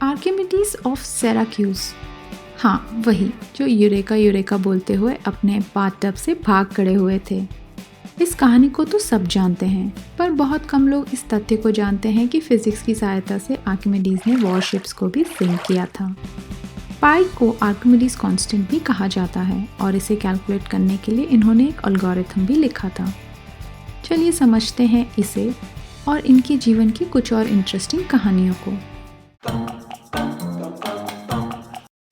Archimedes of Syracuse, हाँ वही जो यूरेका बोलते हुए अपने बाथटब से भाग खड़े हुए थे। इस कहानी को तो सब जानते हैं, पर बहुत कम लोग इस तथ्य को जानते हैं कि फिजिक्स की सहायता से आर्किमिडीज ने वॉरशिप्स को भी सिंक किया था। पाई को आर्किमिडीज कांस्टेंट भी कहा जाता है और इसे कैलकुलेट करने के लिए इन्होंने एक एल्गोरिथम भी लिखा था। चलिए समझते हैं इसे और इनके जीवन की कुछ और इंटरेस्टिंग कहानियों को।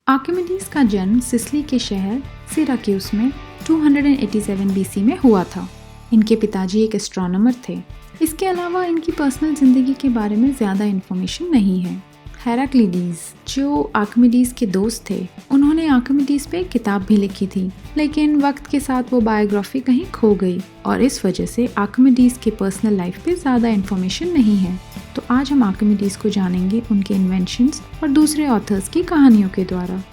आर्किमिडीज का जन्म सिसिली के शहर सिराक्यूस में 287 BC में हुआ था। इनके पिताजी एक एस्ट्रोनॉमर थे। इसके अलावा इनकी पर्सनल जिंदगी के बारे में ज़्यादा इन्फॉर्मेशन नहीं है। हेराक्लिडीज जो आर्किमिडीज के दोस्त थे, उन्होंने आर्किमिडीज पे एक किताब भी लिखी थी, लेकिन वक्त के साथ वो बायोग्राफी कहीं खो गई और इस वजह से आर्किमिडीज के पर्सनल लाइफ पे ज़्यादा इन्फॉर्मेशन नहीं है। तो आज हम आर्किमिडीज को जानेंगे उनके इन्वेंशंस और दूसरे ऑथर्स की कहानियों के द्वारा।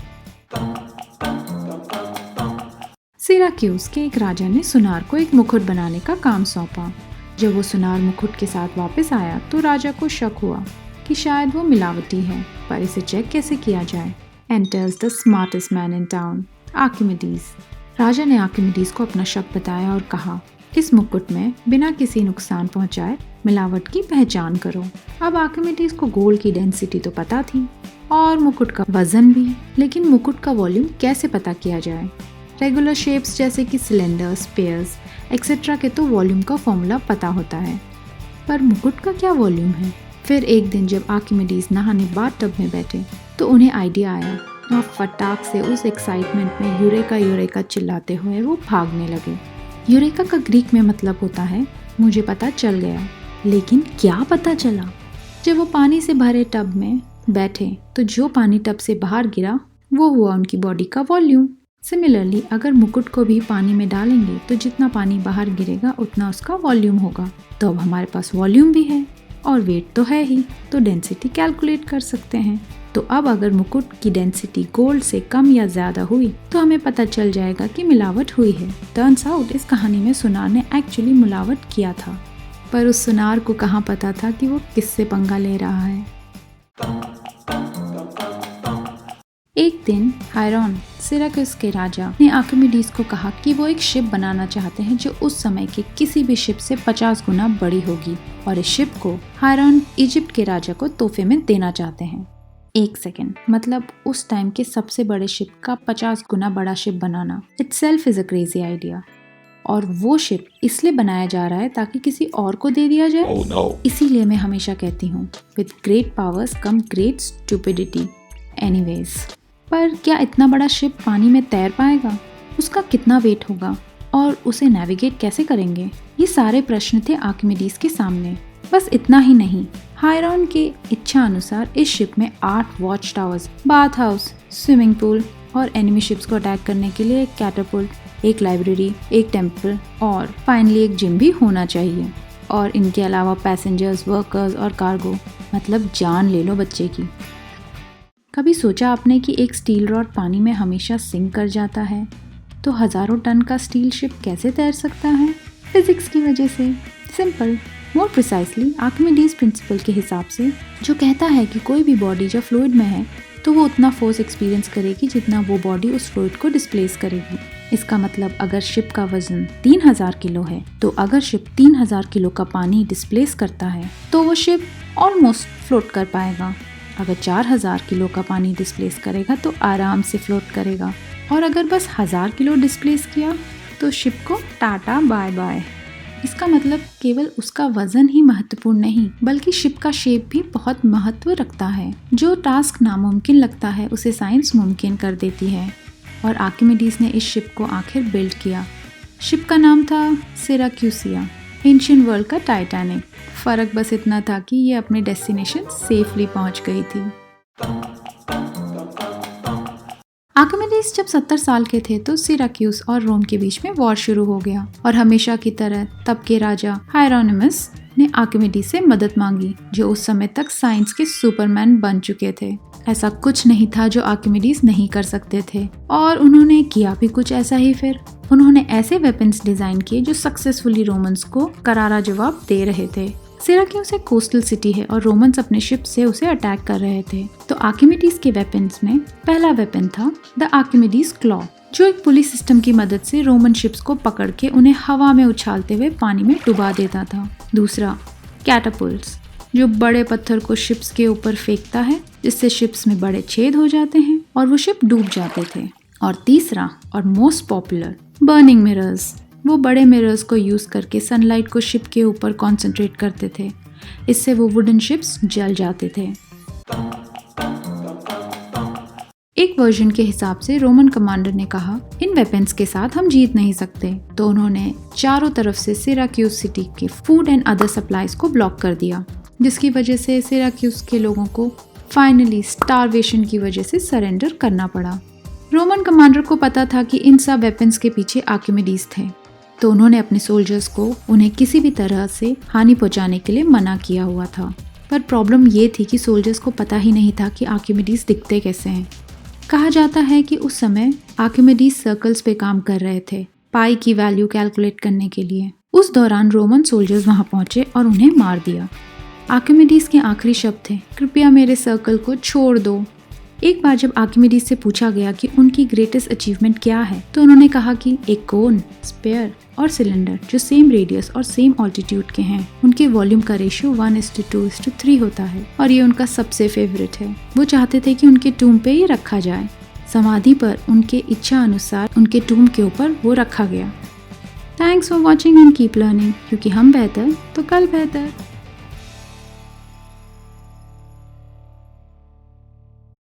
सिराक्यूस के एक राजा ने सुनार को एक मुकुट बनाने का काम सौंपा। जब वो सुनार मुकुट के साथ वापस आया तो राजा को शक हुआ कि शायद वो मिलावटी है, पर इसे चेक कैसे किया जाए। Enters the smartest man in town, Archimedes. राजा ने आर्किमिडीज को अपना शक बताया और कहा, इस मुकुट में बिना किसी नुकसान पहुंचाए मिलावट की पहचान करो। अब आर्किमिडीज को गोल्ड की डेंसिटी तो पता थी और मुकुट का वजन भी, लेकिन मुकुट का वॉल्यूम कैसे पता किया जाए। रेगुलर शेप्स जैसे कि सिलेंडर, स्पेयर्स एक्सेट्रा के तो वॉल्यूम का फॉर्मूला पता होता है, पर मुकुट का क्या वॉल्यूम है। फिर एक दिन जब आर्किमिडीज नहाने बाथटब में बैठे तो उन्हें आइडिया आया और फटाक से उस एक्साइटमेंट में यूरेका चिल्लाते हुए वो भागने लगे। यूरेका का ग्रीक में मतलब होता है मुझे पता चल गया। लेकिन क्या पता चला? जब वो पानी से भरे टब में बैठे तो जो पानी टब से बाहर गिरा वो हुआ उनकी बॉडी का वॉल्यूम। सिमिलरली अगर मुकुट को भी पानी में डालेंगे तो जितना पानी बाहर गिरेगा उतना उसका वॉल्यूम होगा। तो अब हमारे पास वॉल्यूम भी है और वेट तो है ही, तो डेंसिटी कैलकुलेट कर सकते हैं। तो अब अगर मुकुट की डेंसिटी गोल्ड से कम या ज़्यादा हुई तो हमें पता चल जाएगा कि मिलावट हुई है। टर्न्स आउट इस कहानी में सुनार ने एक्चुअली मिलावट किया था, पर उस सुनार को कहाँ पता था कि वो किससे पंगा ले रहा है। एक दिन हायरॉन, सिराक्यूस के राजा, ने आर्किमिडीज को कहा कि वो एक शिप बनाना चाहते हैं जो उस समय के किसी भी शिप से 50 गुना बड़ी होगी और इस शिप को हायरॉन इजिप्ट के राजा को तोहफे में देना चाहते हैं। एक सेकेंड, मतलब उस टाइम के सबसे बड़े शिप का 50 गुना बड़ा ship banana itself is a crazy idea. और वो शिप इसलिए बनाया जा रहा है ताकि किसी और को दे दिया जाए। Oh, no. इसीलिए मैं हमेशा कहती हूँ with great powers come great stupidity. Anyways, पर क्या इतना बड़ा शिप पानी में तैर पाएगा? उसका कितना वेट होगा और उसे नेविगेट कैसे करेंगे? ये सारे प्रश्न थे आर्किमिडीज के सामने। बस इतना ही नहीं, हायरॉन के इच्छा अनुसार इस शिप में 8 watch towers, bath house, swimming pool और एनिमी शिप्स को अटैक करने के लिए एक कैटापुल्ट, एक लाइब्रेरी, एक टेम्पल और फाइनली एक जिम भी होना चाहिए। और इनके अलावा पैसेंजर्स, वर्कर्स और कार्गो, मतलब जान ले लो बच्चे की। कभी सोचा आपने कि एक स्टील रॉड पानी में हमेशा सिंक कर जाता है, तो हज़ारों टन का स्टील शिप कैसे तैर सकता है? फिजिक्स की वजह से। सिंपल, मोर प्रिसाइसली आर्किमिडीज प्रिंसिपल के हिसाब से, जो कहता है कि कोई भी बॉडी जब फ्लूइड में है तो वो उतना फोर्स एक्सपीरियंस करेगी जितना वो बॉडी उस फ्लूइड को डिस्प्लेस करेगी। इसका मतलब अगर शिप का वजन 3000 किलो है तो अगर शिप 3000 किलो का पानी डिस्प्लेस करता है तो वो शिप ऑलमोस्ट फ्लोट कर पाएगा। अगर 4000 किलो का पानी डिस्प्लेस करेगा तो आराम से फ्लोट करेगा, और अगर बस 1000 किलो डिस्प्लेस किया तो शिप को टाटा बाय बाय। इसका मतलब केवल उसका वजन ही महत्वपूर्ण नहीं, बल्कि शिप का शेप भी बहुत महत्व रखता है। जो टास्क नामुमकिन लगता है उसे साइंस मुमकिन कर देती है, और आर्किमिडीज ने इस शिप को आखिर बिल्ड किया। शिप का नाम था सिराक्यूसिया, एंशिएंट वर्ल्ड का टाइटैनिक। फर्क बस इतना था कि ये अपने डेस्टिनेशन सेफली पहुंच गई थी। आर्किमिडीज जब 70 साल के थे तो सिराक्यूस और रोम के बीच में वॉर शुरू हो गया, और हमेशा की तरह तब के राजा हायरोनिमस ने आर्किमिडीज से मदद मांगी, जो उस समय तक साइंस के सुपरमैन बन चुके थे। ऐसा कुछ नहीं था जो आर्किमिडीज नहीं कर सकते थे, और उन्होंने किया भी कुछ ऐसा ही। फिर उन्होंने ऐसे वेपन्स डिजाइन किए जो सक्सेसफुली रोमन्स को करारा जवाब दे रहे थे। सिराक्यूस एक कोस्टल सिटी है और रोमन्स अपने शिप से उसे अटैक कर रहे थे। तो आर्किमिडीज के वेपन्स में पहला वेपन था द आर्किमिडीज क्लॉ, जो एक पुलिस सिस्टम की मदद से रोमन शिप्स को पकड़ के उन्हें हवा में उछालते हुए पानी में डुबा देता था। दूसरा कैटापुल्ट्स, जो बड़े पत्थर को शिप्स के ऊपर फेंकता है जिससे शिप्स में बड़े छेद हो जाते हैं और वो शिप डूब जाते थे। और तीसरा और मोस्ट पॉपुलर बर्निंग मिरर्स, वो बड़े मिरर्स को यूज करके सनलाइट को शिप के ऊपर कंसंट्रेट करते थे, इससे वो वुडन शिप्स जल जाते थे। एक वर्जन के हिसाब से रोमन कमांडर ने कहा इन वेपन्स के साथ हम जीत नहीं सकते, तो उन्होंने चारों तरफ से सिराक्यूस सिटी के फूड एंड अदर सप्लाईज को ब्लॉक कर दिया, जिसकी वजह से सिराक्यूस के लोगों को फाइनली स्टारवेशन की वजह से सरेंडर करना पड़ा। रोमन कमांडर को पता था कि इन सब वेपन्स के पीछे आर्किमिडीज थे, तो उन्होंने अपने सोल्जर्स को उन्हें किसी भी तरह से हानि पहुंचाने के लिए मना किया हुआ था। पर प्रॉब्लम ये थी कि सोल्जर्स को पता ही नहीं था कि आर्किमिडीज दिखते कैसे हैं। कहा जाता है कि उस समय आर्किमिडीज सर्कल्स पे काम कर रहे थे पाई की वैल्यू कैलकुलेट करने के लिए। उस दौरान रोमन सोल्जर्स वहां पहुंचे और उन्हें मार दिया। आर्किमिडीज के आखिरी शब्द थे, कृपया मेरे सर्कल को छोड़ दो। एक बार जब आर्किमिडीज से पूछा गया कि उनकी ग्रेटेस्ट अचीवमेंट क्या है, तो उन्होंने कहा कि एक कोन, स्पेयर और सिलेंडर जो सेम रेडियस और सेम ऑल्टीट्यूड के हैं, उनके वॉल्यूम का रेशियो 1:2:3 होता है और ये उनका सबसे फेवरेट है। वो चाहते थे कि उनके टूम पे ये रखा जाए। समाधि पर उनके इच्छा अनुसार उनके टूम के ऊपर वो रखा गया। Thanks for watching and keep learning, क्योंकि हम बेहतर तो कल बेहतर।